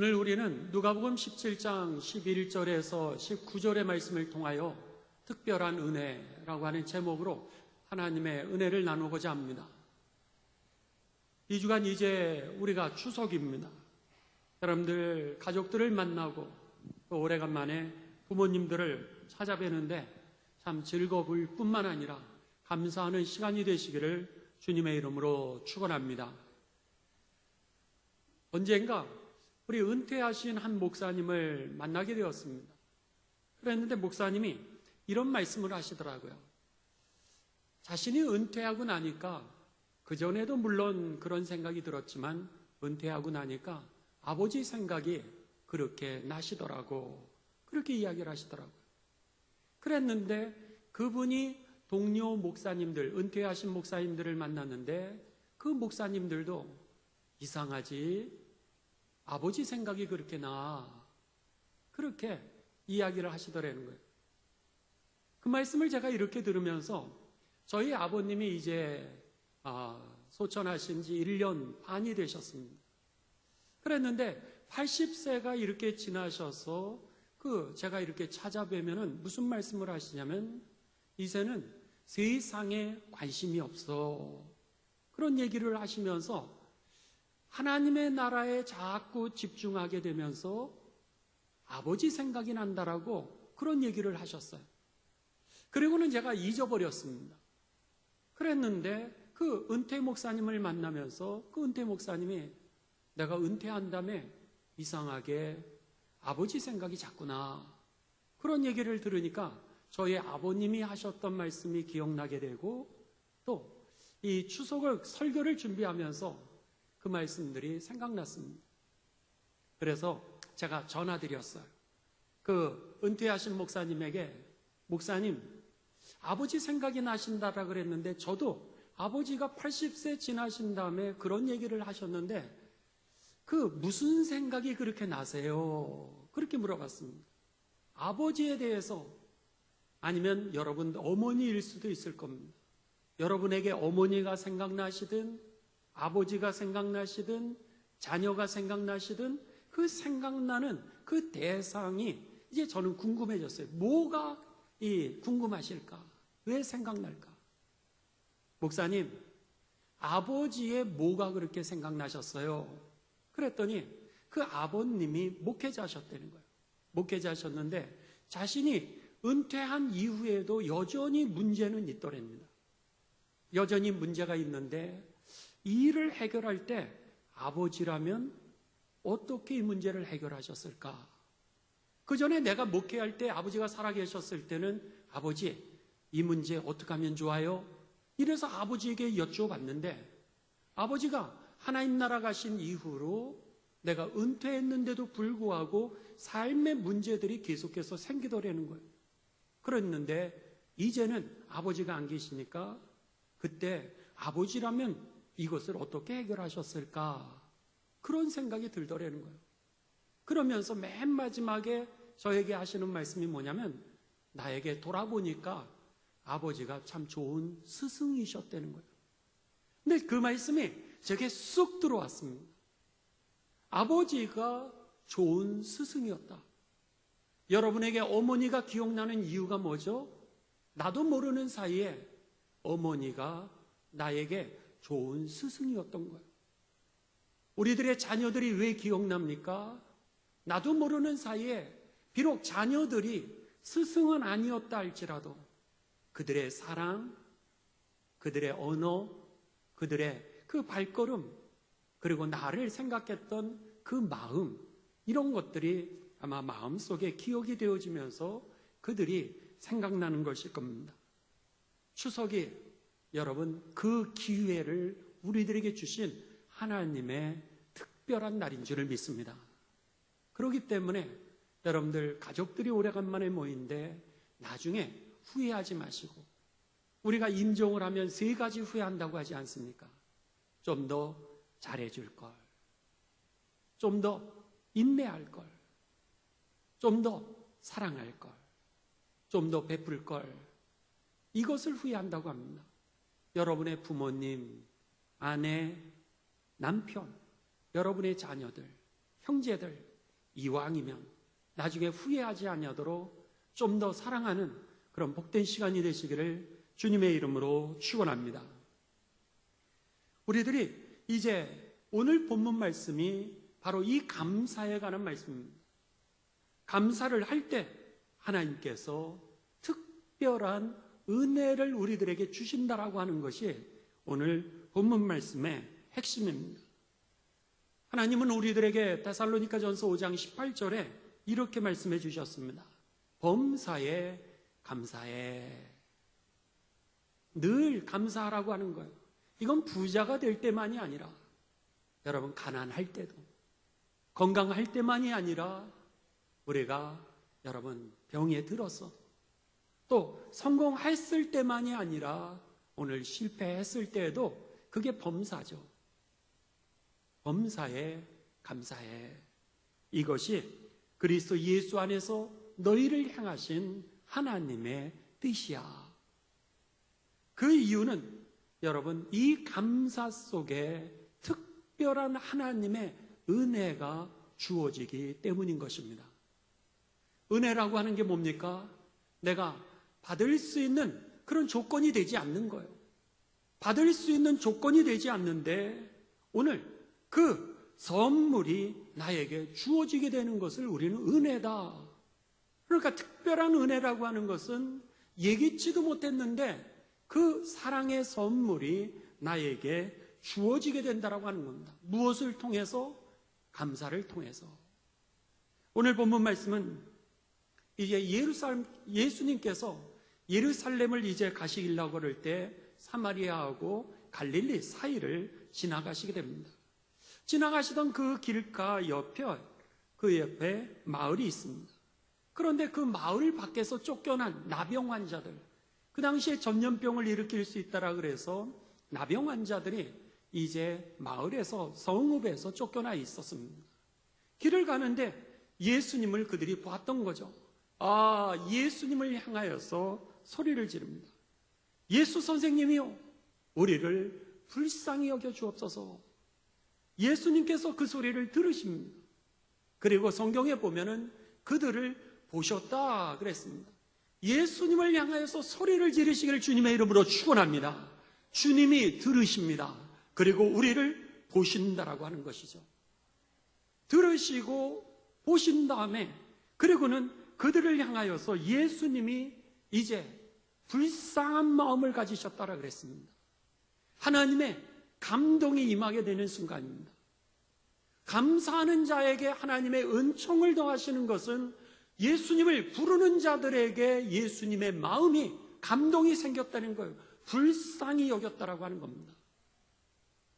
오늘 우리는 누가복음 17장 11절에서 19절의 말씀을 통하여 특별한 은혜라고 하는 제목으로 하나님의 은혜를 나누고자 합니다. 이 주간 이제 우리가 추석입니다. 여러분들 가족들을 만나고 또 오래간만에 부모님들을 찾아뵈는데 참 즐거울 뿐만 아니라 감사하는 시간이 되시기를 주님의 이름으로 축원합니다. 언젠가 우리 은퇴하신 한 목사님을 만나게 되었습니다. 그랬는데 목사님이 이런 말씀을 하시더라고요. 자신이 은퇴하고 나니까 그전에도 물론 그런 생각이 들었지만 은퇴하고 나니까 아버지 생각이 그렇게 나시더라고. 그렇게 이야기를 하시더라고요. 그랬는데 그분이 동료 목사님들, 은퇴하신 목사님들을 만났는데 그 목사님들도 이상하지? 아버지 생각이 그렇게 나. 그렇게 이야기를 하시더라는 거예요. 그 말씀을 제가 이렇게 들으면서 저희 아버님이 이제 소천하신 지 1년 반이 되셨습니다. 그랬는데 80세가 이렇게 지나셔서 제가 이렇게 찾아뵈면은 무슨 말씀을 하시냐면 이제는 세상에 관심이 없어. 그런 얘기를 하시면서 하나님의 나라에 자꾸 집중하게 되면서 아버지 생각이 난다라고 그런 얘기를 하셨어요. 그리고는 제가 잊어버렸습니다. 그랬는데 그 은퇴 목사님을 만나면서 그 은퇴 목사님이 내가 은퇴한 다음에 이상하게 아버지 생각이 자꾸 나. 그런 얘기를 들으니까 저희 아버님이 하셨던 말씀이 기억나게 되고 또 이 추석을 설교를 준비하면서 그 말씀들이 생각났습니다. 그래서 제가 전화드렸어요. 그 은퇴하신 목사님에게 목사님, 아버지 생각이 나신다라 그랬는데 저도 아버지가 80세 지나신 다음에 그런 얘기를 하셨는데 그 무슨 생각이 그렇게 나세요? 그렇게 물어봤습니다. 아버지에 대해서 아니면 여러분 어머니일 수도 있을 겁니다. 여러분에게 어머니가 생각나시든 아버지가 생각나시든 자녀가 생각나시든 그 생각나는 그 대상이 이제 저는 궁금해졌어요. 뭐가 궁금하실까? 왜 생각날까? 목사님, 아버지의 뭐가 그렇게 생각나셨어요? 그랬더니 그 아버님이 목회자셨다는 거예요. 목회자셨는데 자신이 은퇴한 이후에도 여전히 문제는 있더랍니다. 여전히 문제가 있는데 이 일을 해결할 때 아버지라면 어떻게 이 문제를 해결하셨을까? 그 전에 내가 목회할 때 아버지가 살아계셨을 때는 아버지, 이 문제 어떻게 하면 좋아요? 이래서 아버지에게 여쭤봤는데 아버지가 하나님 나라 가신 이후로 내가 은퇴했는데도 불구하고 삶의 문제들이 계속해서 생기더라는 거예요. 그랬는데 이제는 아버지가 안 계시니까 그때 아버지라면 이것을 어떻게 해결하셨을까? 그런 생각이 들더라는 거예요. 그러면서 맨 마지막에 저에게 하시는 말씀이 뭐냐면 나에게 돌아보니까 아버지가 참 좋은 스승이셨다는 거예요. 근데 그 말씀이 제게 쑥 들어왔습니다. 아버지가 좋은 스승이었다. 여러분에게 어머니가 기억나는 이유가 뭐죠? 나도 모르는 사이에 어머니가 나에게 좋은 스승이었던 거예요. 우리들의 자녀들이 왜 기억납니까? 나도 모르는 사이에 비록 자녀들이 스승은 아니었다 할지라도 그들의 사랑, 그들의 언어, 그들의 그 발걸음, 그리고 나를 생각했던 그 마음, 이런 것들이 아마 마음속에 기억이 되어지면서 그들이 생각나는 것일 겁니다. 추석이 여러분 그 기회를 우리들에게 주신 하나님의 특별한 날인 줄을 믿습니다. 그렇기 때문에 여러분들 가족들이 오래간만에 모인데 나중에 후회하지 마시고 우리가 임종을 하면 3가지 후회한다고 하지 않습니까? 좀 더 잘해줄 걸, 좀 더 인내할 걸, 좀 더 사랑할 걸, 좀 더 베풀 걸, 이것을 후회한다고 합니다. 여러분의 부모님, 아내, 남편, 여러분의 자녀들, 형제들, 이왕이면 나중에 후회하지 아니하도록 좀 더 사랑하는 그런 복된 시간이 되시기를 주님의 이름으로 축원합니다. 우리들이 이제 오늘 본문 말씀이 바로 이 감사에 관한 말씀입니다. 감사를 할 때 하나님께서 특별한 은혜를 우리들에게 주신다라고 하는 것이 오늘 본문 말씀의 핵심입니다. 하나님은 우리들에게 데살로니가전서 5장 18절에 이렇게 말씀해 주셨습니다. 범사에 감사해. 늘 감사하라고 하는 거예요. 이건 부자가 될 때만이 아니라 여러분 가난할 때도, 건강할 때만이 아니라 우리가 여러분 병에 들어서, 또 성공했을 때만이 아니라 오늘 실패했을 때에도 그게 범사죠. 범사에 감사해. 이것이 그리스도 예수 안에서 너희를 향하신 하나님의 뜻이야. 그 이유는 여러분 이 감사 속에 특별한 하나님의 은혜가 주어지기 때문인 것입니다. 은혜라고 하는 게 뭡니까? 내가 받을 수 있는 그런 조건이 되지 않는 거예요. 받을 수 있는 조건이 되지 않는데 오늘 그 선물이 나에게 주어지게 되는 것을 우리는 은혜다. 그러니까 특별한 은혜라고 하는 것은 예기치도 못했는데 그 사랑의 선물이 나에게 주어지게 된다라고 하는 겁니다. 무엇을 통해서? 감사를 통해서. 오늘 본문 말씀은 이제 예수님께서 예루살렘을 이제 가시려고 그럴 때 사마리아하고 갈릴리 사이를 지나가시게 됩니다. 지나가시던 그 길가 옆에 그 옆에 마을이 있습니다. 그런데 그 마을 밖에서 쫓겨난 나병 환자들, 그 당시에 전염병을 일으킬 수 있다라 그래서 나병 환자들이 이제 마을에서 성읍에서 쫓겨나 있었습니다. 길을 가는데 예수님을 그들이 보았던 거죠. 예수님을 향하여서 소리를 지릅니다. 예수 선생님이요, 우리를 불쌍히 여겨 주옵소서. 예수님께서 그 소리를 들으십니다. 그리고 성경에 보면은 그들을 보셨다 그랬습니다. 예수님을 향하여서 소리를 지르시기를 주님의 이름으로 축원합니다. 주님이 들으십니다. 그리고 우리를 보신다라고 하는 것이죠. 들으시고 보신 다음에 그리고는 그들을 향하여서 예수님이 이제 불쌍한 마음을 가지셨다라 그랬습니다. 하나님의 감동이 임하게 되는 순간입니다. 감사하는 자에게 하나님의 은총을 더하시는 것은 예수님을 부르는 자들에게 예수님의 마음이, 감동이 생겼다는 거예요. 불쌍히 여겼다라고 하는 겁니다.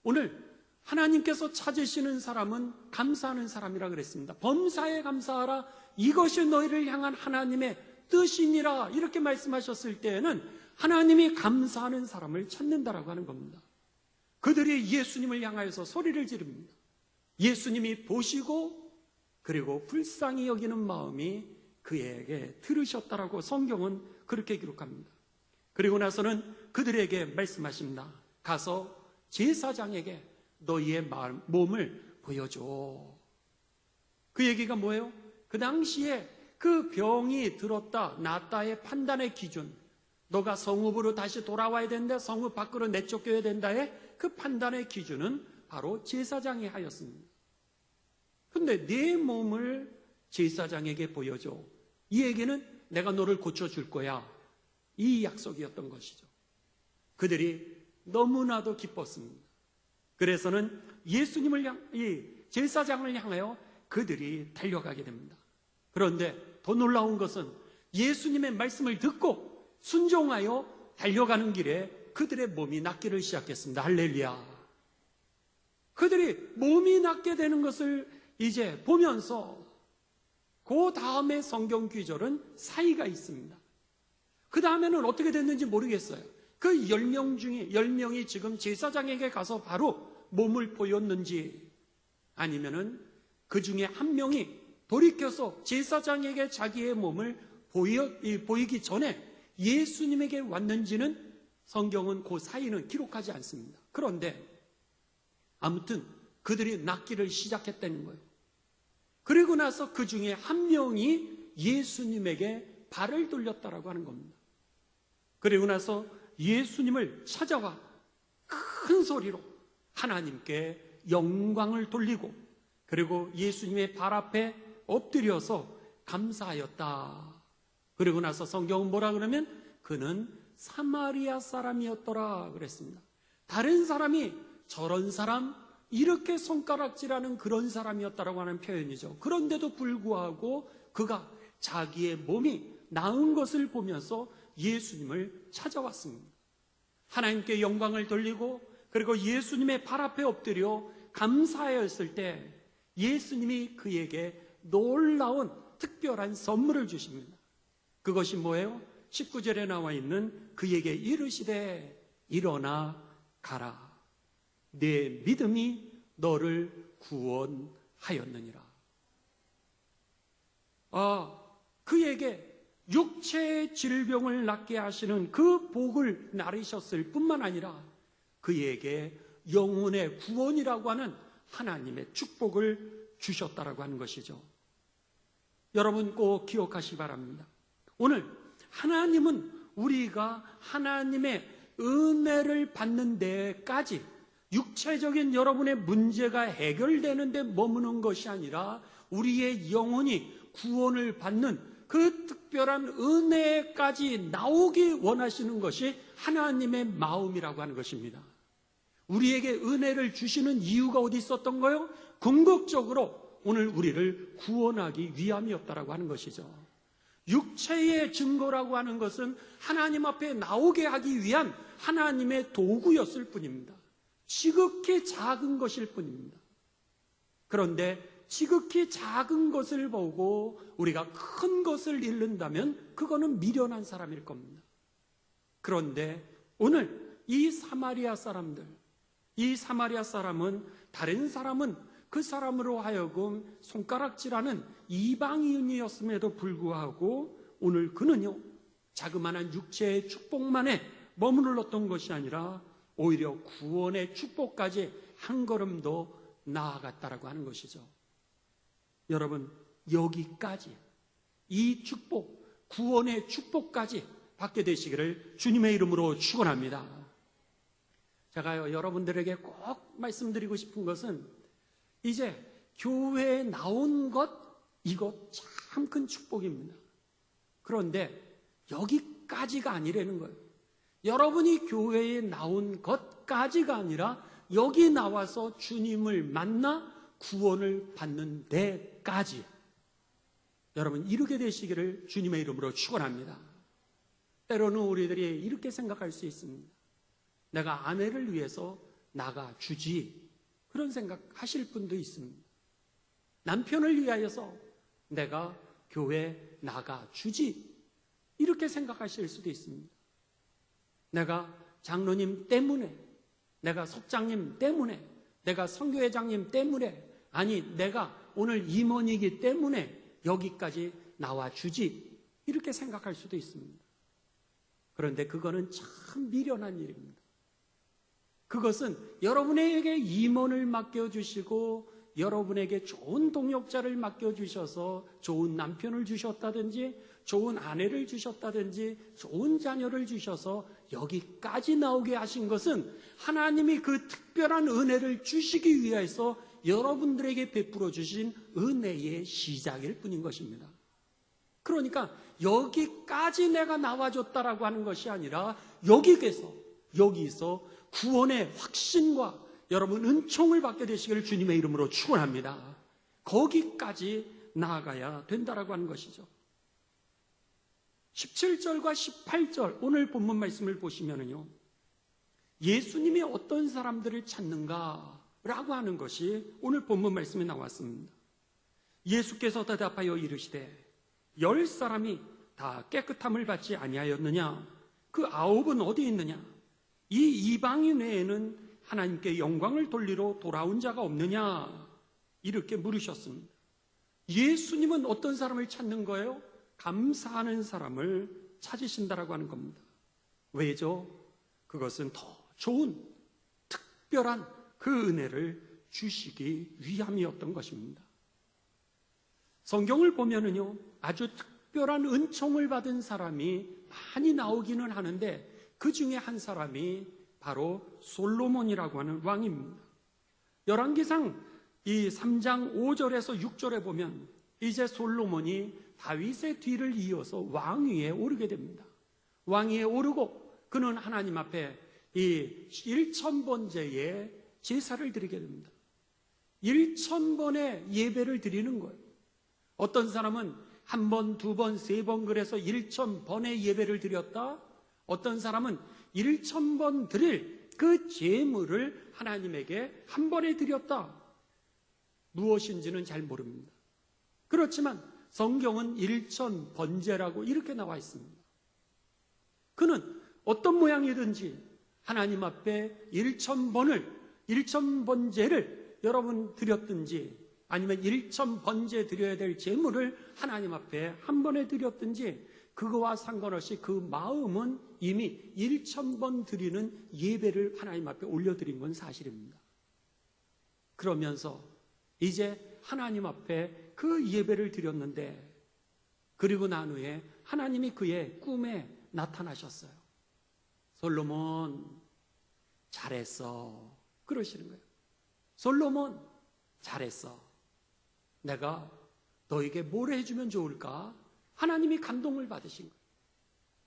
오늘 하나님께서 찾으시는 사람은 감사하는 사람이라 그랬습니다. 범사에 감사하라, 이것이 너희를 향한 하나님의 뜻이니라, 이렇게 말씀하셨을 때에는 하나님이 감사하는 사람을 찾는다라고 하는 겁니다. 그들이 예수님을 향하여서 소리를 지릅니다. 예수님이 보시고 그리고 불쌍히 여기는 마음이 그에게 들으셨다라고 성경은 그렇게 기록합니다. 그리고 나서는 그들에게 말씀하십니다. 가서 제사장에게 너희의 몸을 보여줘. 그 얘기가 뭐예요? 그 당시에 그 병이 들었다 낫다의 판단의 기준, 너가 성읍으로 다시 돌아와야 된다, 성읍 밖으로 내쫓겨야 된다의 그 판단의 기준은 바로 제사장이 하였습니다. 근데 내 몸을 제사장에게 보여줘. 이 얘기는 내가 너를 고쳐줄 거야. 이 약속이었던 것이죠. 그들이 너무나도 기뻤습니다. 그래서는 이 제사장을 향하여 그들이 달려가게 됩니다. 그런데 더 놀라운 것은 예수님의 말씀을 듣고 순종하여 달려가는 길에 그들의 몸이 낫기를 시작했습니다. 할렐루야. 그들이 몸이 낫게 되는 것을 이제 보면서 그 다음에 성경 구절은 사이가 있습니다. 그 다음에는 어떻게 됐는지 모르겠어요. 그 10명 중에 10명이 지금 제사장에게 가서 바로 몸을 보였는지, 아니면은 그 중에 한 명이 돌이켜서 제사장에게 자기의 몸을 보이기 전에 예수님에게 왔는지는 성경은 그 사이는 기록하지 않습니다. 그런데 아무튼 그들이 낫기를 시작했다는 거예요. 그리고 나서 그 중에 한 명이 예수님에게 발을 돌렸다라고 하는 겁니다. 그리고 나서 예수님을 찾아와 큰 소리로 하나님께 영광을 돌리고, 그리고 예수님의 발 앞에 엎드려서 감사하였다. 그리고 나서 성경은 뭐라 그러면 그는 사마리아 사람이었더라 그랬습니다. 다른 사람이 저런 사람, 이렇게 손가락질하는 그런 사람이었다라고 하는 표현이죠. 그런데도 불구하고 그가 자기의 몸이 나은 것을 보면서 예수님을 찾아왔습니다. 하나님께 영광을 돌리고, 그리고 예수님의 발 앞에 엎드려 감사하였을 때 예수님이 그에게 놀라운 특별한 선물을 주십니다. 그것이 뭐예요? 19절에 나와 있는 그에게 이르시되 일어나 가라. 내 믿음이 너를 구원하였느니라. 그에게 육체의 질병을 낫게 하시는 그 복을 나르셨을 뿐만 아니라 그에게 영혼의 구원이라고 하는 하나님의 축복을 주셨다라고 하는 것이죠. 여러분 꼭 기억하시기 바랍니다. 오늘 하나님은 우리가 하나님의 은혜를 받는 데까지 육체적인 여러분의 문제가 해결되는 데 머무는 것이 아니라 우리의 영혼이 구원을 받는 그 특별한 은혜까지 나오기 원하시는 것이 하나님의 마음이라고 하는 것입니다. 우리에게 은혜를 주시는 이유가 어디 있었던 거요? 궁극적으로 오늘 우리를 구원하기 위함이었다라고 하는 것이죠. 육체의 증거라고 하는 것은 하나님 앞에 나오게 하기 위한 하나님의 도구였을 뿐입니다. 지극히 작은 것일 뿐입니다. 그런데 지극히 작은 것을 보고 우리가 큰 것을 잃는다면 그거는 미련한 사람일 겁니다. 그런데 오늘 이 사마리아 사람들, 이 사마리아 사람은 다른 사람은 그 사람으로 하여금 손가락질하는 이방인이었음에도 불구하고 오늘 그는요, 자그마한 육체의 축복만에 머무르렀던 것이 아니라 오히려 구원의 축복까지 한 걸음 더 나아갔다라고 하는 것이죠. 여러분, 여기까지 이 축복, 구원의 축복까지 받게 되시기를 주님의 이름으로 축원합니다. 제가 여러분들에게 꼭 말씀드리고 싶은 것은 이제 교회에 나온 것, 이거 참 큰 축복입니다. 그런데 여기까지가 아니라는 거예요. 여러분이 교회에 나온 것까지가 아니라 여기 나와서 주님을 만나 구원을 받는 데까지 여러분 이르게 되시기를 주님의 이름으로 축원합니다. 때로는 우리들이 이렇게 생각할 수 있습니다. 내가 아내를 위해서 나가주지, 그런 생각하실 분도 있습니다. 남편을 위하여서 내가 교회 나가주지, 이렇게 생각하실 수도 있습니다. 내가 장로님 때문에, 내가 속장님 때문에, 내가 선교회장님 때문에, 아니 내가 오늘 임원이기 때문에 여기까지 나와주지, 이렇게 생각할 수도 있습니다. 그런데 그거는 참 미련한 일입니다. 그것은 여러분에게 임원을 맡겨주시고 여러분에게 좋은 동역자를 맡겨주셔서 좋은 남편을 주셨다든지 좋은 아내를 주셨다든지 좋은 자녀를 주셔서 여기까지 나오게 하신 것은 하나님이 그 특별한 은혜를 주시기 위해서 여러분들에게 베풀어 주신 은혜의 시작일 뿐인 것입니다. 그러니까 여기까지 내가 나와줬다라고 하는 것이 아니라 여기서 구원의 확신과 여러분 은총을 받게 되시기를 주님의 이름으로 축원합니다. 거기까지 나아가야 된다라고 하는 것이죠. 17절과 18절 오늘 본문 말씀을 보시면요, 예수님이 어떤 사람들을 찾는가라고 하는 것이 오늘 본문 말씀에 나왔습니다. 예수께서 대답하여 이르시되 10사람이 다 깨끗함을 받지 아니하였느냐? 그 9은 어디 있느냐? 이 이방인 외에는 하나님께 영광을 돌리러 돌아온 자가 없느냐? 이렇게 물으셨습니다. 예수님은 어떤 사람을 찾는 거예요? 감사하는 사람을 찾으신다라고 하는 겁니다. 왜죠? 그것은 더 좋은 특별한 그 은혜를 주시기 위함이었던 것입니다. 성경을 보면은요, 아주 특별한 은총을 받은 사람이 많이 나오기는 하는데 그 중에 한 사람이 바로 솔로몬이라고 하는 왕입니다. 열왕기상 이 3장 5절에서 6절에 보면 이제 솔로몬이 다윗의 뒤를 이어서 왕위에 오르게 됩니다. 왕위에 오르고 그는 하나님 앞에 이 1000번제의 제사를 드리게 됩니다. 1000번의 예배를 드리는 거예요. 어떤 사람은 1번, 2번, 3번 그래서 1000번의 예배를 드렸다. 어떤 사람은 1000번 드릴 그 제물을 하나님에게 한 번에 드렸다. 무엇인지는 잘 모릅니다. 그렇지만 성경은 1000번제라고 이렇게 나와 있습니다. 그는 어떤 모양이든지 하나님 앞에 1000번제를 여러분 드렸든지 아니면 1000번제 드려야 될 제물을 하나님 앞에 한 번에 드렸든지 그거와 상관없이 그 마음은 이미 1000번 드리는 예배를 하나님 앞에 올려드린 건 사실입니다. 그러면서 이제 하나님 앞에 그 예배를 드렸는데 그리고 난 후에 하나님이 그의 꿈에 나타나셨어요. 솔로몬 잘했어 그러시는 거예요. 솔로몬 잘했어. 내가 너에게 뭘 해주면 좋을까? 하나님이 감동을 받으신 거예요.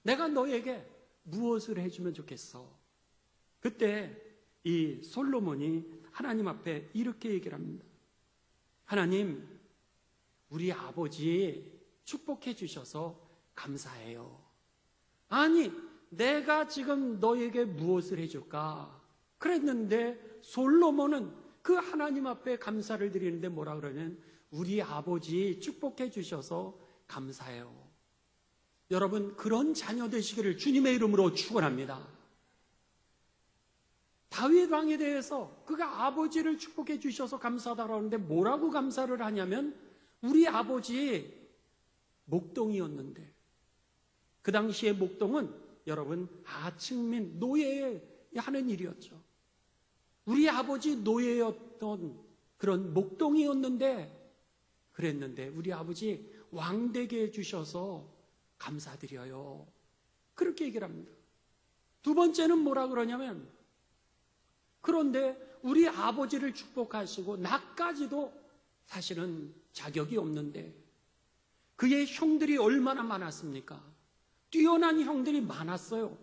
내가 너에게 무엇을 해주면 좋겠어? 그때 이 솔로몬이 하나님 앞에 이렇게 얘기를 합니다. 하나님, 우리 아버지 축복해 주셔서 감사해요. 아니, 내가 지금 너에게 무엇을 해줄까? 그랬는데 솔로몬은 그 하나님 앞에 감사를 드리는데 뭐라 그러냐면 우리 아버지 축복해 주셔서 감사해요. 여러분, 그런 자녀 되시기를 주님의 이름으로 축원합니다. 다윗 왕에 대해서 그가 아버지를 축복해 주셔서 감사하다고 하는데 뭐라고 감사를 하냐면 우리 아버지 목동이었는데 그 당시에 목동은 여러분 하층민 노예에 하는 일이었죠. 우리 아버지 노예였던 그런 목동이었는데 그랬는데 우리 아버지 왕되게 해주셔서 감사드려요. 그렇게 얘기를 합니다. 두 번째는 뭐라 그러냐면 그런데 우리 아버지를 축복하시고 나까지도 사실은 자격이 없는데 그의 형들이 얼마나 많았습니까? 뛰어난 형들이 많았어요.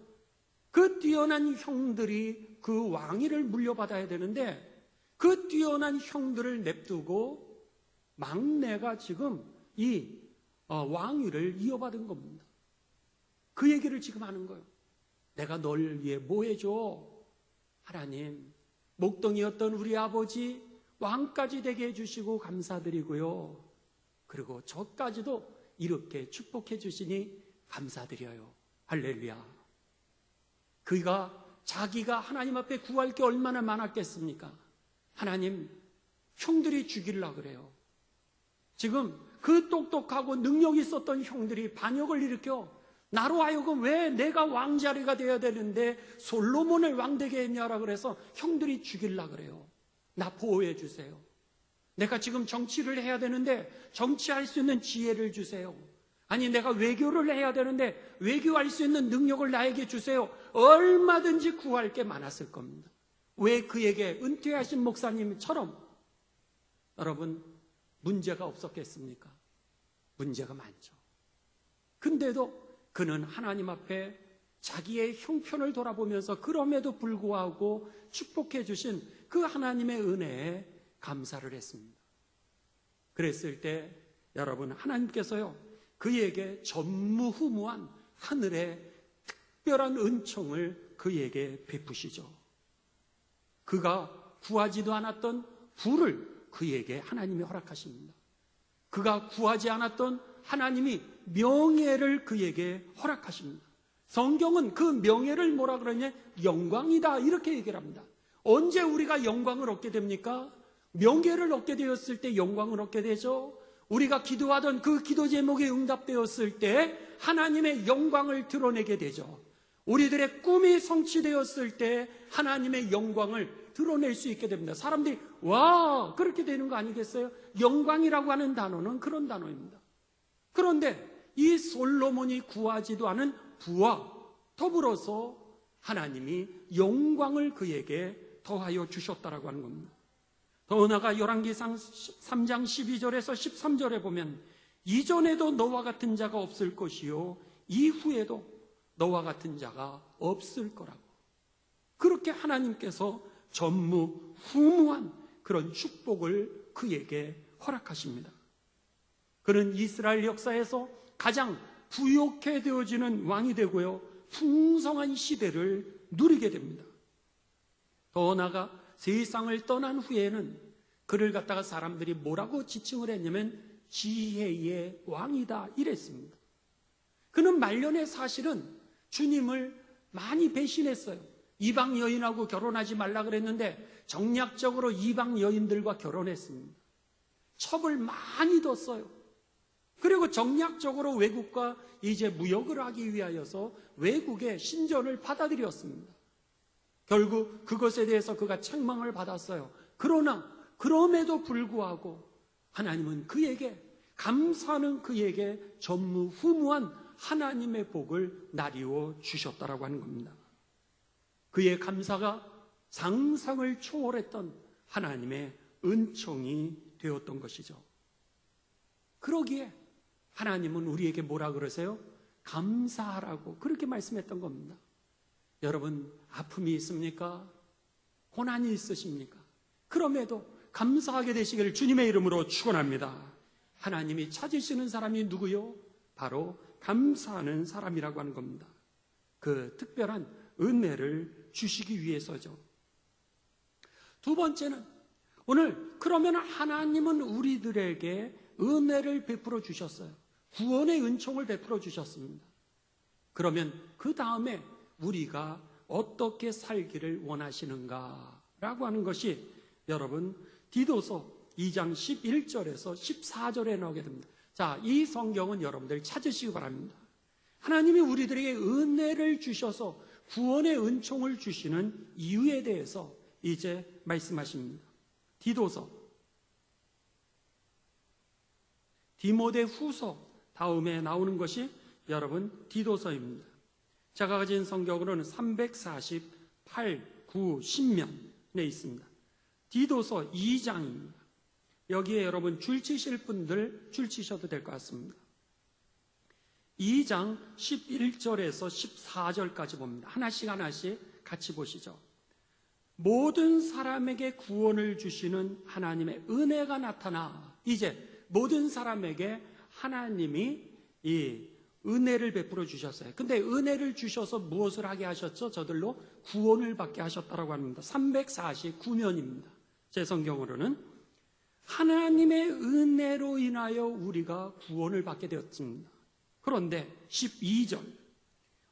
그 뛰어난 형들이 그 왕위를 물려받아야 되는데 그 뛰어난 형들을 냅두고 막내가 지금 이 왕위를 이어받은 겁니다. 그 얘기를 지금 하는 거예요. 내가 널 위해 뭐 해줘? 하나님, 목동이었던 우리 아버지 왕까지 되게 해주시고 감사드리고요. 그리고 저까지도 이렇게 축복해 주시니 감사드려요. 할렐루야. 그가 자기가 하나님 앞에 구할 게 얼마나 많았겠습니까? 하나님, 형들이 죽이려고 그래요. 지금 그 똑똑하고 능력 있었던 형들이 반역을 일으켜 나로 하여금 왜 내가 왕자리가 되어야 되는데 솔로몬을 왕되게 했냐라 그래서 형들이 죽이려고 그래요. 나 보호해 주세요. 내가 지금 정치를 해야 되는데 정치할 수 있는 지혜를 주세요. 아니 내가 외교를 해야 되는데 외교할 수 있는 능력을 나에게 주세요. 얼마든지 구할 게 많았을 겁니다. 왜 그에게 은퇴하신 목사님처럼 여러분 문제가 없었겠습니까? 문제가 많죠. 근데도 그는 하나님 앞에 자기의 형편을 돌아보면서 그럼에도 불구하고 축복해 주신 그 하나님의 은혜에 감사를 했습니다. 그랬을 때 여러분 하나님께서요 그에게 전무후무한 하늘의 특별한 은총을 그에게 베푸시죠. 그가 구하지도 않았던 부를 그에게 하나님이 허락하십니다. 그가 구하지 않았던 하나님이 명예를 그에게 허락하십니다. 성경은 그 명예를 뭐라 그러냐? 영광이다 이렇게 얘기를 합니다. 언제 우리가 영광을 얻게 됩니까? 명예를 얻게 되었을 때 영광을 얻게 되죠. 우리가 기도하던 그 기도 제목이 응답되었을 때 하나님의 영광을 드러내게 되죠. 우리들의 꿈이 성취되었을 때 하나님의 영광을 드러낼 수 있게 됩니다. 사람들이 와 그렇게 되는 거 아니겠어요? 영광이라고 하는 단어는 그런 단어입니다. 그런데 이 솔로몬이 구하지도 않은 부와 더불어서 하나님이 영광을 그에게 더하여 주셨다라고 하는 겁니다. 더 나아가 열왕기상 3장 12절에서 13절에 보면 이전에도 너와 같은 자가 없을 것이요 이후에도 너와 같은 자가 없을 거라고. 그렇게 하나님께서 전무후무한 그런 축복을 그에게 허락하십니다. 그는 이스라엘 역사에서 가장 부욕해 되어지는 왕이 되고요, 풍성한 시대를 누리게 됩니다. 더 나아가 세상을 떠난 후에는 그를 갖다가 사람들이 뭐라고 지칭을 했냐면 지혜의 왕이다 이랬습니다. 그는 말년에 사실은 주님을 많이 배신했어요. 이방 여인하고 결혼하지 말라 그랬는데 정략적으로 이방 여인들과 결혼했습니다. 첩을 많이 뒀어요. 그리고 정략적으로 외국과 이제 무역을 하기 위하여서 외국의 신전을 받아들였습니다. 결국 그것에 대해서 그가 책망을 받았어요. 그러나 그럼에도 불구하고 하나님은 그에게 감사하는 그에게 전무후무한 하나님의 복을 나리워 주셨다라고 하는 겁니다. 그의 감사가 상상을 초월했던 하나님의 은총이 되었던 것이죠. 그러기에 하나님은 우리에게 뭐라 그러세요? 감사하라고 그렇게 말씀했던 겁니다. 여러분, 아픔이 있습니까? 고난이 있으십니까? 그럼에도 감사하게 되시기를 주님의 이름으로 축원합니다. 하나님이 찾으시는 사람이 누구요? 바로 감사하는 사람이라고 하는 겁니다. 그 특별한 은혜를 주시기 위해서죠. 두 번째는 오늘 그러면 하나님은 우리들에게 은혜를 베풀어 주셨어요. 구원의 은총을 베풀어 주셨습니다. 그러면 그 다음에 우리가 어떻게 살기를 원하시는가라고 하는 것이 여러분 디도서 2장 11절에서 14절에 나오게 됩니다. 자, 이 성경은 여러분들 찾으시기 바랍니다. 하나님이 우리들에게 은혜를 주셔서 구원의 은총을 주시는 이유에 대해서 이제 말씀하십니다. 디도서, 디모데 후서 다음에 나오는 것이 여러분 디도서입니다. 제가 가진 성경으로는 348, 9, 10면에 있습니다. 디도서 2장입니다. 여기에 여러분 줄 치실 분들 줄 치셔도 될 것 같습니다. 2장 11절에서 14절까지 봅니다. 하나씩 같이 보시죠. 모든 사람에게 구원을 주시는 하나님의 은혜가 나타나 이제 모든 사람에게 하나님이 이 은혜를 베풀어 주셨어요. 근데 은혜를 주셔서 무엇을 하게 하셨죠? 저들로 구원을 받게 하셨다고 합니다. 349면입니다. 제 성경으로는 하나님의 은혜로 인하여 우리가 구원을 받게 되었습니다. 그런데 12절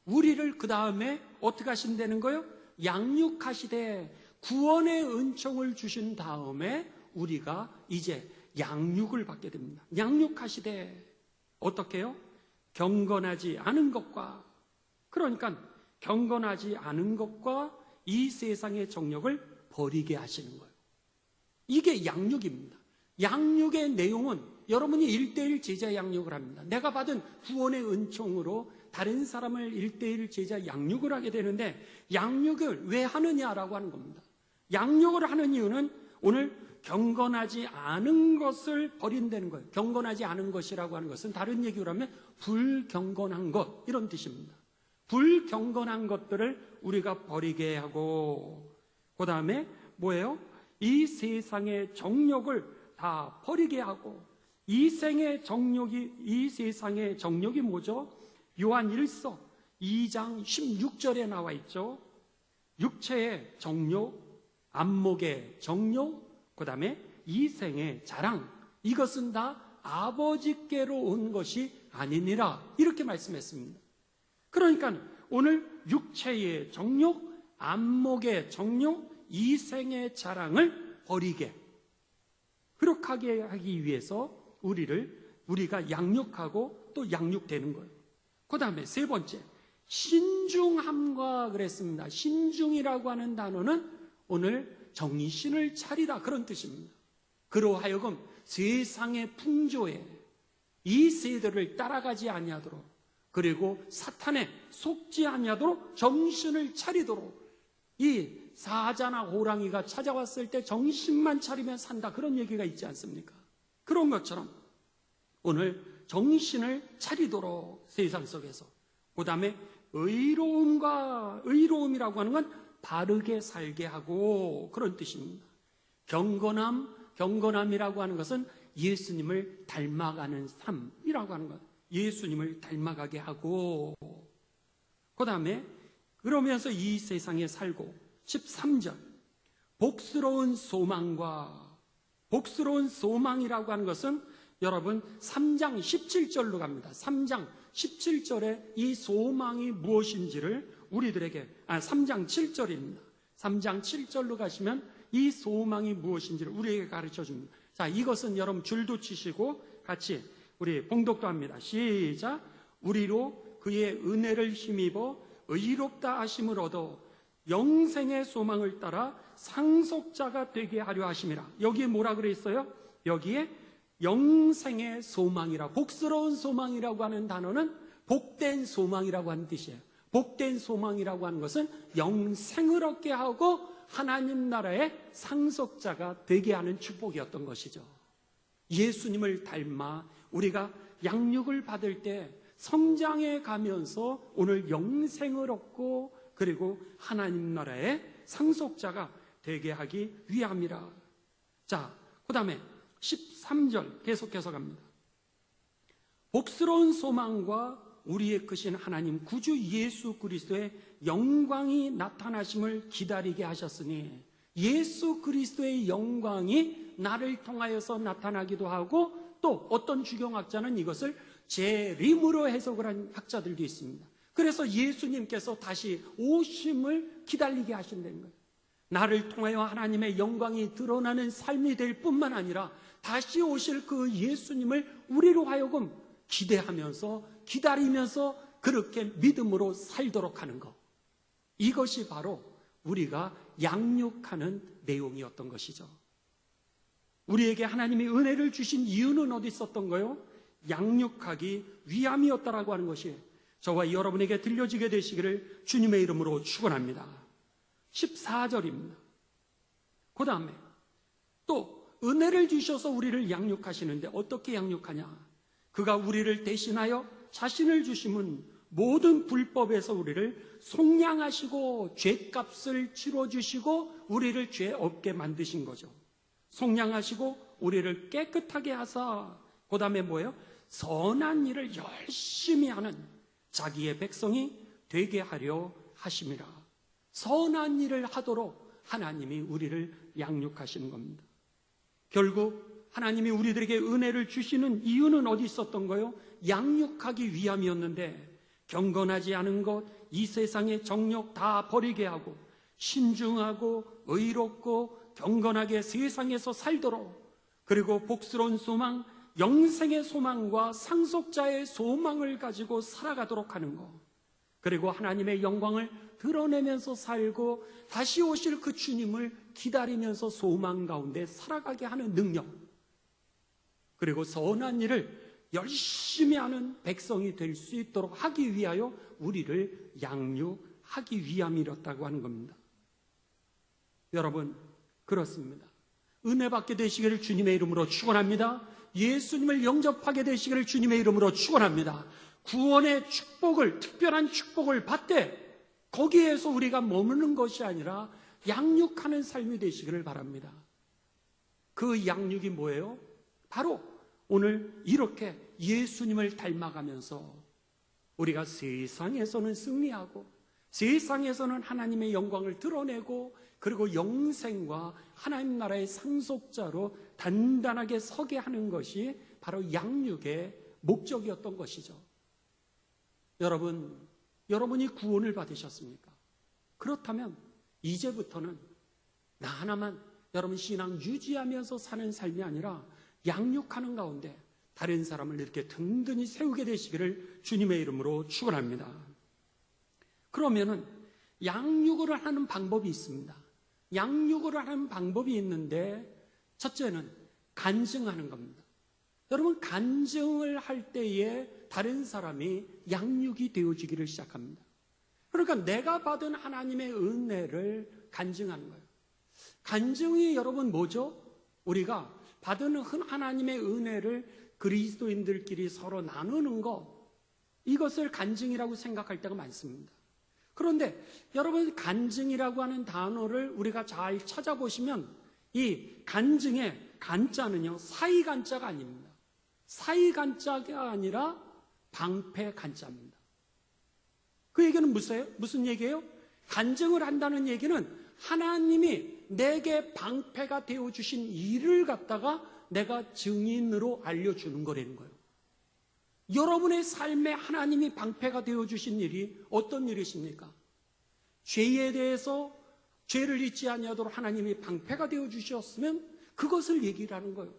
우리를 그 다음에 어떻게 하신다는 거예요? 양육하시되 구원의 은총을 주신 다음에 우리가 이제 양육을 받게 됩니다. 양육하시되 어떻게 해요? 경건하지 않은 것과 그러니까 경건하지 않은 것과 이 세상의 정욕을 버리게 하시는 거예요. 이게 양육입니다. 양육의 내용은 여러분이 1:1 제자 양육을 합니다. 내가 받은 구원의 은총으로 다른 사람을 1:1 제자 양육을 하게 되는데 양육을 왜 하느냐라고 하는 겁니다. 양육을 하는 이유는 오늘 경건하지 않은 것을 버린다는 거예요. 경건하지 않은 것이라고 하는 것은 다른 얘기로 하면 불경건한 것 이런 뜻입니다. 불경건한 것들을 우리가 버리게 하고 그 다음에 뭐예요? 이 세상의 정욕을 다 버리게 하고 이 세상의 정욕이 뭐죠? 요한 1서 2장 16절에 나와 있죠. 육체의 정욕, 안목의 정욕, 그 다음에 이생의 자랑, 이것은 다 아버지께로 온 것이 아니니라 이렇게 말씀했습니다. 그러니까 오늘 육체의 정욕, 안목의 정욕, 이생의 자랑을 버리게 그렇게 하기 위해서 우리가 양육하고 또 양육되는 거예요. 그 다음에 세 번째 신중함과 그랬습니다. 신중이라고 하는 단어는 오늘 정신을 차리라, 그런 뜻입니다. 그로 하여금 세상의 풍조에 이 세대를 따라가지 아니하도록, 그리고 사탄에 속지 아니하도록 정신을 차리도록, 이 사자나 호랑이가 찾아왔을 때 정신만 차리면 산다, 그런 얘기가 있지 않습니까? 그런 것처럼 오늘 정신을 차리도록 세상 속에서, 그 다음에 의로움이라고 하는 건 바르게 살게 하고, 그런 뜻입니다. 경건함이라고 하는 것은 예수님을 닮아가는 삶이라고 하는 것, 예수님을 닮아가게 하고, 그 다음에 그러면서 이 세상에 살고, 13절 복스러운 소망이라고 하는 것은 여러분 3장 17절로 갑니다. 3장 17절에 이 소망이 무엇인지를 우리들에게, 3장 7절입니다. 3장 7절로 가시면 이 소망이 무엇인지를 우리에게 가르쳐 줍니다. 자, 이것은 여러분 줄도 치시고 같이 우리 봉독도 합니다. 시작. 우리로 그의 은혜를 힘입어 의롭다 하심을 얻어 영생의 소망을 따라 상속자가 되게 하려 하심이라. 여기에 뭐라 그랬어요? 여기에 영생의 소망이라, 복스러운 소망이라고 하는 단어는 복된 소망이라고 하는 뜻이에요. 복된 소망이라고 하는 것은 영생을 얻게 하고 하나님 나라의 상속자가 되게 하는 축복이었던 것이죠. 예수님을 닮아 우리가 양육을 받을 때 성장해 가면서 오늘 영생을 얻고, 그리고 하나님 나라의 상속자가 되게 하기 위함이라. 자, 그 다음에 13절 계속해서 갑니다. 복스러운 소망과 우리의 크신 하나님 구주 예수 그리스도의 영광이 나타나심을 기다리게 하셨으니, 예수 그리스도의 영광이 나를 통하여서 나타나기도 하고, 또 어떤 주경학자는 이것을 재림으로 해석을 한 학자들도 있습니다. 그래서 예수님께서 다시 오심을 기다리게 하신다는 거예요. 나를 통하여 하나님의 영광이 드러나는 삶이 될 뿐만 아니라 다시 오실 그 예수님을 우리로 하여금 기대하면서, 기다리면서 그렇게 믿음으로 살도록 하는 것, 이것이 바로 우리가 양육하는 내용이었던 것이죠. 우리에게 하나님이 은혜를 주신 이유는 어디 있었던 거요? 양육하기 위함이었다라고 하는 것이 저와 여러분에게 들려지게 되시기를 주님의 이름으로 축원합니다. 14절입니다. 그 다음에 또 은혜를 주셔서 우리를 양육하시는데 어떻게 양육하냐? 그가 우리를 대신하여 자신을 주심은 모든 불법에서 우리를 속량하시고 죄값을 치러주시고 우리를 죄 없게 만드신 거죠. 속량하시고 우리를 깨끗하게 하사, 그 다음에 뭐예요? 선한 일을 열심히 하는 자기의 백성이 되게 하려 하심이라. 선한 일을 하도록 하나님이 우리를 양육하시는 겁니다. 결국 하나님이 우리들에게 은혜를 주시는 이유는 어디 있었던 거예요? 양육하기 위함이었는데, 경건하지 않은 것, 이 세상의 정욕 다 버리게 하고 신중하고 의롭고 경건하게 세상에서 살도록, 그리고 복스러운 소망, 영생의 소망과 상속자의 소망을 가지고 살아가도록 하는 것, 그리고 하나님의 영광을 드러내면서 살고 다시 오실 그 주님을 기다리면서 소망 가운데 살아가게 하는 능력, 그리고 선한 일을 열심히 하는 백성이 될 수 있도록 하기 위하여 우리를 양육하기 위함이었다고 하는 겁니다. 여러분, 그렇습니다. 은혜 받게 되시기를 주님의 이름으로 축원합니다. 예수님을 영접하게 되시기를 주님의 이름으로 축원합니다. 구원의 축복을, 특별한 축복을 받되 거기에서 우리가 머무는 것이 아니라 양육하는 삶이 되시기를 바랍니다. 그 양육이 뭐예요? 바로 오늘 이렇게 예수님을 닮아가면서 우리가 세상에서는 승리하고 세상에서는 하나님의 영광을 드러내고, 그리고 영생과 하나님 나라의 상속자로 단단하게 서게 하는 것이 바로 양육의 목적이었던 것이죠. 여러분이 구원을 받으셨습니까? 그렇다면 이제부터는 나 하나만 여러분 신앙 유지하면서 사는 삶이 아니라 양육하는 가운데 다른 사람을 이렇게 든든히 세우게 되시기를 주님의 이름으로 축원합니다. 그러면은 양육을 하는 방법이 있습니다. 양육을 하는 방법이 있는데 첫째는 간증하는 겁니다. 여러분, 간증을 할 때에 다른 사람이 양육이 되어지기를 시작합니다. 그러니까 내가 받은 하나님의 은혜를 간증하는 거예요. 간증이 여러분 뭐죠? 우리가 받은 하나님의 은혜를 그리스도인들끼리 서로 나누는 것, 이것을 간증이라고 생각할 때가 많습니다. 그런데 여러분, 간증이라고 하는 단어를 우리가 잘 찾아보시면 이 간증의 간자는요, 사이 간자가 아닙니다. 사이 간자가 아니라 방패 간자입니다. 그 얘기는 무슨 얘기예요? 간증을 한다는 얘기는 하나님이 내게 방패가 되어주신 일을 갖다가 내가 증인으로 알려주는 거라는 거예요. 여러분의 삶에 하나님이 방패가 되어주신 일이 어떤 일이십니까? 죄에 대해서 죄를 잊지 아니하도록 하나님이 방패가 되어주셨으면 그것을 얘기를 하는 거예요.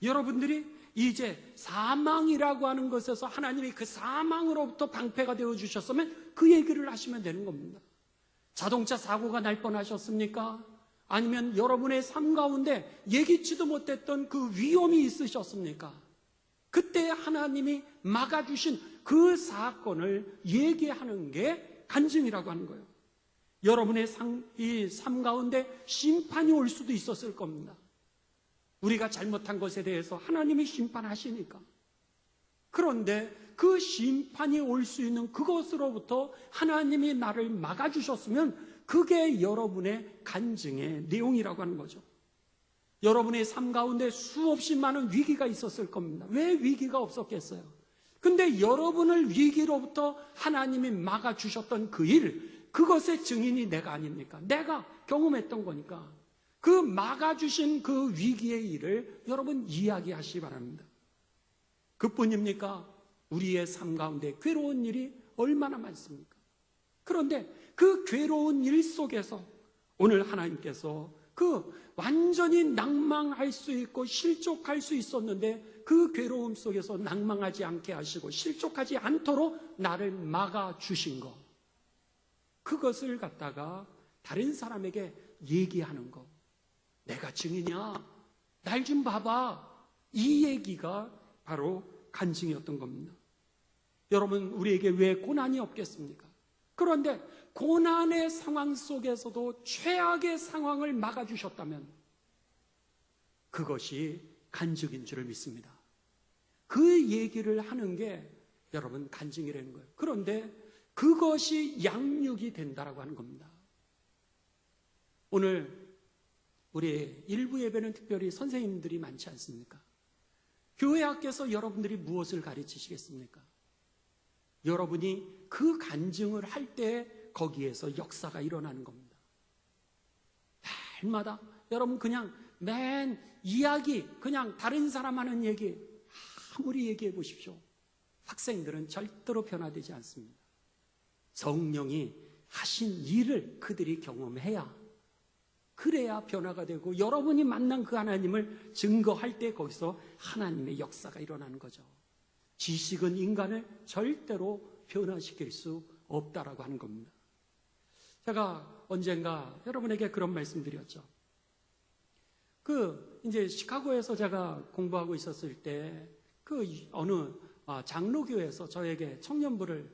여러분들이 이제 사망이라고 하는 것에서 하나님이 그 사망으로부터 방패가 되어주셨으면 그 얘기를 하시면 되는 겁니다. 자동차 사고가 날 뻔하셨습니까? 아니면 여러분의 삶 가운데 예기치도 못했던 그 위험이 있으셨습니까? 그때 하나님이 막아주신 그 사건을 얘기하는 게 간증이라고 하는 거예요. 여러분의 이 삶 가운데 심판이 올 수도 있었을 겁니다. 우리가 잘못한 것에 대해서 하나님이 심판하시니까. 그런데 그 심판이 올 수 있는 그것으로부터 하나님이 나를 막아주셨으면 그게 여러분의 간증의 내용이라고 하는 거죠. 여러분의 삶 가운데 수없이 많은 위기가 있었을 겁니다. 왜 위기가 없었겠어요? 근데 여러분을 위기로부터 하나님이 막아주셨던 그 일, 그것의 증인이 내가 아닙니까? 내가 경험했던 거니까. 그 막아주신 그 위기의 일을 여러분 이야기하시기 바랍니다. 그뿐입니까? 우리의 삶 가운데 괴로운 일이 얼마나 많습니까? 그런데 그 괴로운 일 속에서 오늘 하나님께서 그 완전히 낭망할 수 있고 실족할 수 있었는데 그 괴로움 속에서 낭망하지 않게 하시고 실족하지 않도록 나를 막아주신 것, 그것을 갖다가 다른 사람에게 얘기하는 것. 내가 증인이야. 날 좀 봐봐. 이 얘기가 바로 간증이었던 겁니다. 여러분, 우리에게 왜 고난이 없겠습니까? 그런데 고난의 상황 속에서도 최악의 상황을 막아주셨다면 그것이 간증인 줄을 믿습니다. 그 얘기를 하는 게 여러분 간증이라는 거예요. 그런데 그것이 양육이 된다라고 하는 겁니다. 오늘 우리 일부 예배는 특별히 선생님들이 많지 않습니까? 교회 앞에서 여러분들이 무엇을 가르치시겠습니까? 여러분이 그 간증을 할 때 거기에서 역사가 일어나는 겁니다. 날마다 여러분 그냥 맨 이야기, 그냥 다른 사람 하는 얘기 아무리 얘기해 보십시오. 학생들은 절대로 변화되지 않습니다. 성령이 하신 일을 그들이 경험해야, 그래야 변화가 되고 여러분이 만난 그 하나님을 증거할 때 거기서 하나님의 역사가 일어나는 거죠. 지식은 인간을 절대로 변화시킬 수 없다라고 하는 겁니다. 제가 언젠가 여러분에게 그런 말씀드렸죠. 이제 시카고에서 제가 공부하고 있었을 때 어느 장로교에서 저에게 청년부를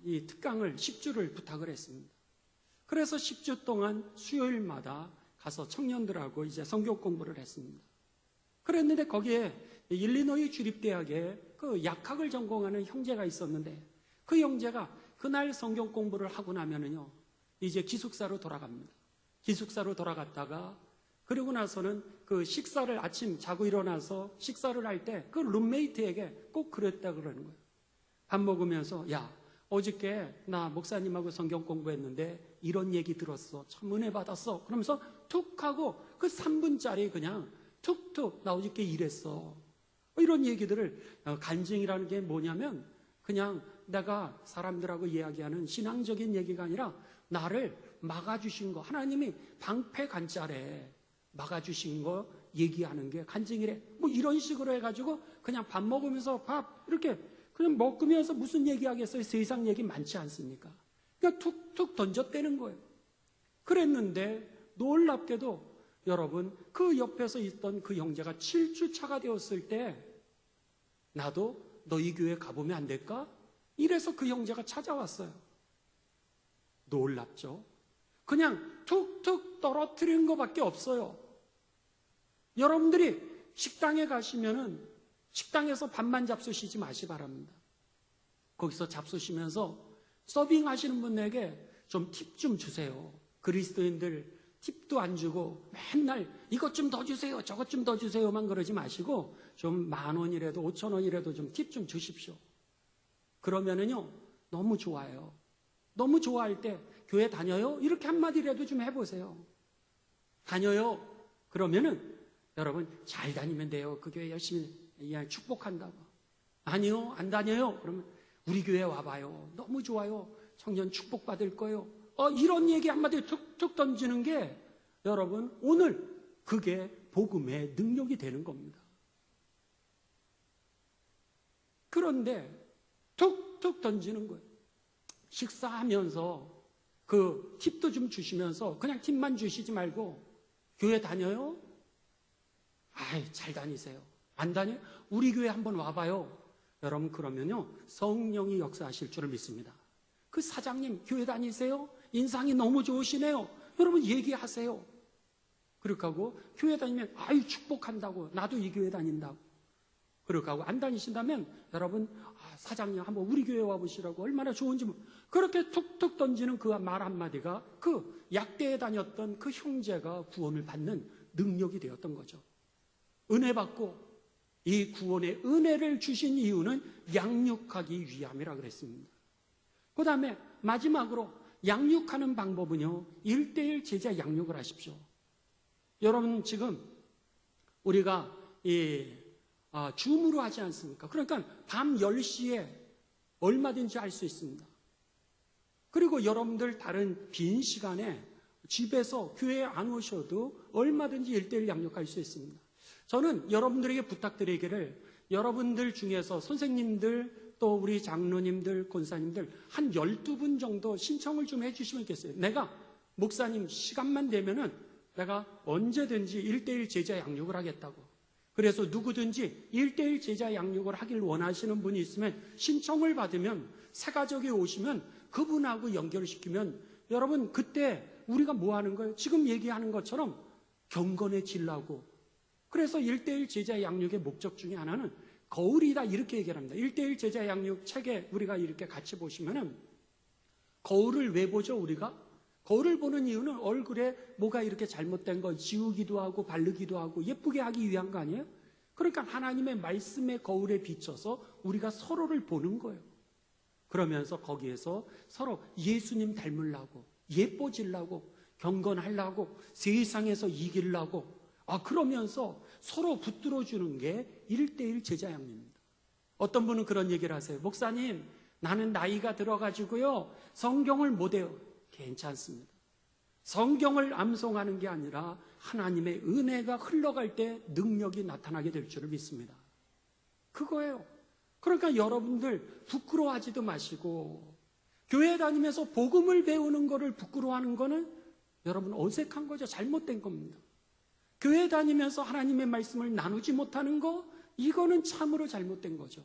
이 특강을 10주를 부탁을 했습니다. 그래서 10주 동안 수요일마다 가서 청년들하고 이제 성경 공부를 했습니다. 그랬는데 거기에 일리노이 주립대학에 그 약학을 전공하는 형제가 있었는데 그 형제가 그날 성경 공부를 하고 나면은요, 이제 기숙사로 돌아갑니다. 기숙사로 돌아갔다가 그리고 나서는 그 식사를 아침 자고 일어나서 식사를 할 때 그 룸메이트에게 꼭 그랬다 그러는 거예요. 밥 먹으면서 야, 어저께 나 목사님하고 성경 공부했는데 이런 얘기 들었어. 참 은혜 받았어. 그러면서 툭 하고 그 3분짜리 그냥 툭툭 나 어저께 이랬어. 이런 얘기들을, 간증이라는 게 뭐냐면 그냥 내가 사람들하고 이야기하는 신앙적인 얘기가 아니라 나를 막아주신 거, 하나님이 방패 간자래 막아주신 거 얘기하는 게 간증이래. 뭐 이런 식으로 해가지고 그냥 밥 먹으면서 밥 이렇게 그냥 먹으면서 무슨 얘기하겠어요? 세상 얘기 많지 않습니까? 그러니까 툭툭 던졌대는 거예요. 그랬는데 놀랍게도 여러분 그 옆에서 있던 그 형제가 7주 차가 되었을 때 나도 너희 교회 가보면 안 될까? 이래서 그 형제가 찾아왔어요. 놀랍죠? 그냥 툭툭 떨어뜨리는 것밖에 없어요. 여러분들이 식당에 가시면은 식당에서 밥만 잡수시지 마시 바랍니다. 거기서 잡수시면서 서빙 하시는 분에게 좀 팁 좀 주세요. 그리스도인들 팁도 안 주고 맨날 이것 좀 더 주세요, 저것 좀 더 주세요만 그러지 마시고 좀 10,000원이라도 5,000원이라도 좀 팁 좀 주십시오. 그러면은요 너무 좋아요. 너무 좋아할 때 교회 다녀요? 이렇게 한마디라도 좀 해보세요. 다녀요? 그러면은 여러분 잘 다니면 돼요. 그 교회 열심히 축복한다고. 아니요, 안 다녀요? 그러면 우리 교회 와봐요. 너무 좋아요. 청년 축복받을 거예요. 이런 얘기 한마디 툭툭 던지는 게 여러분 오늘 그게 복음의 능력이 되는 겁니다. 그런데 툭툭 던지는 거예요. 식사하면서 그 팁도 좀 주시면서 그냥 팁만 주시지 말고 교회 다녀요? 아이, 잘 다니세요. 안 다녀요? 우리 교회 한번 와봐요. 여러분 그러면요 성령이 역사하실 줄을 믿습니다. 그 사장님 교회 다니세요? 인상이 너무 좋으시네요. 여러분 얘기하세요. 그렇게 하고 교회 다니면 아유 축복한다고 나도 이 교회 다닌다고 그렇게 하고 안 다니신다면 여러분 사장님 한번 우리 교회 와보시라고 얼마나 좋은지 그렇게 툭툭 던지는 그 말 한마디가 그 약대에 다녔던 그 형제가 구원을 받는 능력이 되었던 거죠. 은혜 받고 이 구원의 은혜를 주신 이유는 양육하기 위함이라 그랬습니다. 그 다음에 마지막으로 양육하는 방법은요 1:1 제자 양육을 하십시오. 여러분 지금 우리가 줌으로 하지 않습니까? 그러니까 밤 10시에 얼마든지 할 수 있습니다. 그리고 여러분들 다른 빈 시간에 집에서 교회에 안 오셔도 얼마든지 1:1 양육할 수 있습니다. 저는 여러분들에게 부탁드리기를 여러분들 중에서 선생님들 또 우리 장로님들, 권사님들 한 12분 정도 신청을 좀 해주시면 좋겠어요. 내가 목사님 시간만 되면은 내가 언제든지 1:1 제자 양육을 하겠다고. 그래서 누구든지 1:1 제자 양육을 하길 원하시는 분이 있으면 신청을 받으면 새 가족이 오시면 그분하고 연결을 시키면 여러분 그때 우리가 뭐 하는 거예요? 지금 얘기하는 것처럼 경건해지려고. 그래서 1:1 제자 양육의 목적 중에 하나는 거울이다 이렇게 얘기를 합니다. 1:1 제자 양육 책에 우리가 이렇게 같이 보시면은 거울을 왜 보죠 우리가? 거울을 보는 이유는 얼굴에 뭐가 이렇게 잘못된 거 지우기도 하고 바르기도 하고 예쁘게 하기 위한 거 아니에요? 그러니까 하나님의 말씀의 거울에 비춰서 우리가 서로를 보는 거예요. 그러면서 거기에서 서로 예수님 닮으려고 예뻐지려고 경건하려고 세상에서 이기려고 그러면서 서로 붙들어주는 게 1:1 제자 양육입니다. 어떤 분은 그런 얘기를 하세요. 목사님 나는 나이가 들어가지고요 성경을 못해요. 괜찮습니다. 성경을 암송하는 게 아니라 하나님의 은혜가 흘러갈 때 능력이 나타나게 될 줄을 믿습니다. 그거예요. 그러니까 여러분들 부끄러워하지도 마시고 교회 다니면서 복음을 배우는 거를 부끄러워하는 거는 여러분 어색한 거죠. 잘못된 겁니다. 교회 다니면서 하나님의 말씀을 나누지 못하는 거 이거는 참으로 잘못된 거죠.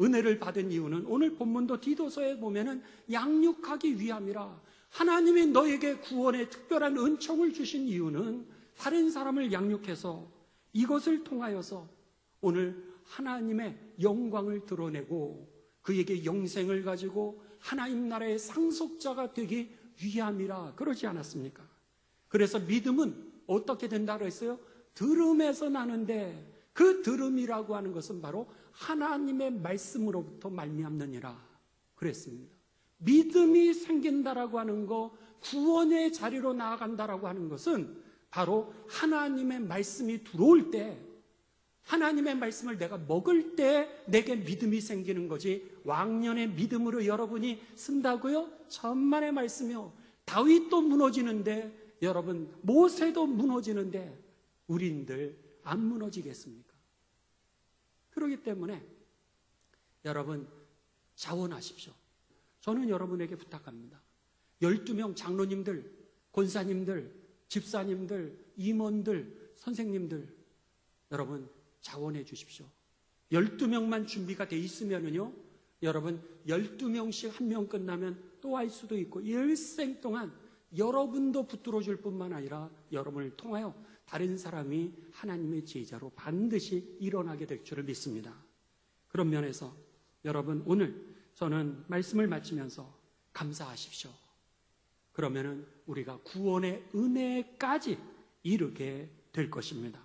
은혜를 받은 이유는 오늘 본문도 디도서에 보면은 양육하기 위함이라 하나님이 너에게 구원의 특별한 은총을 주신 이유는 다른 사람을 양육해서 이것을 통하여서 오늘 하나님의 영광을 드러내고 그에게 영생을 가지고 하나님 나라의 상속자가 되기 위함이라 그러지 않았습니까? 그래서 믿음은 어떻게 된다 그랬어요? 들음에서 나는데 그 들음이라고 하는 것은 바로 하나님의 말씀으로부터 말미암느니라 그랬습니다. 믿음이 생긴다라고 하는 거, 구원의 자리로 나아간다라고 하는 것은 바로 하나님의 말씀이 들어올 때, 하나님의 말씀을 내가 먹을 때 내게 믿음이 생기는 거지. 왕년의 믿음으로 여러분이 쓴다고요? 천만의 말씀이요. 다윗도 무너지는데 여러분 모세도 무너지는데 우리들 안 무너지겠습니까? 그렇기 때문에 여러분 자원하십시오. 저는 여러분에게 부탁합니다. 12명 장로님들, 권사님들 집사님들, 임원들, 선생님들, 여러분 자원해 주십시오. 12명만 준비가 돼 있으면은요, 여러분 12명씩 한 명 끝나면 또 할 수도 있고, 일생 동안 여러분도 붙들어 줄 뿐만 아니라 여러분을 통하여 다른 사람이 하나님의 제자로 반드시 일어나게 될 줄을 믿습니다. 그런 면에서 여러분, 오늘 저는 말씀을 마치면서 감사하십시오. 그러면은 우리가 구원의 은혜까지 이르게 될 것입니다.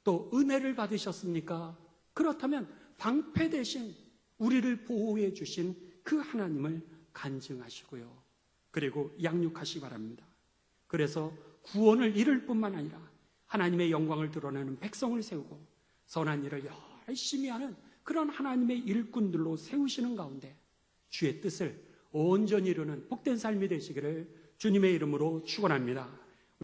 또 은혜를 받으셨습니까? 그렇다면 방패 대신 우리를 보호해 주신 그 하나님을 간증하시고요. 그리고 양육하시기 바랍니다. 그래서 구원을 이룰 뿐만 아니라 하나님의 영광을 드러내는 백성을 세우고 선한 일을 열심히 하는 그런 하나님의 일꾼들로 세우시는 가운데 주의 뜻을 온전히 이루는 복된 삶이 되시기를 주님의 이름으로 축원합니다.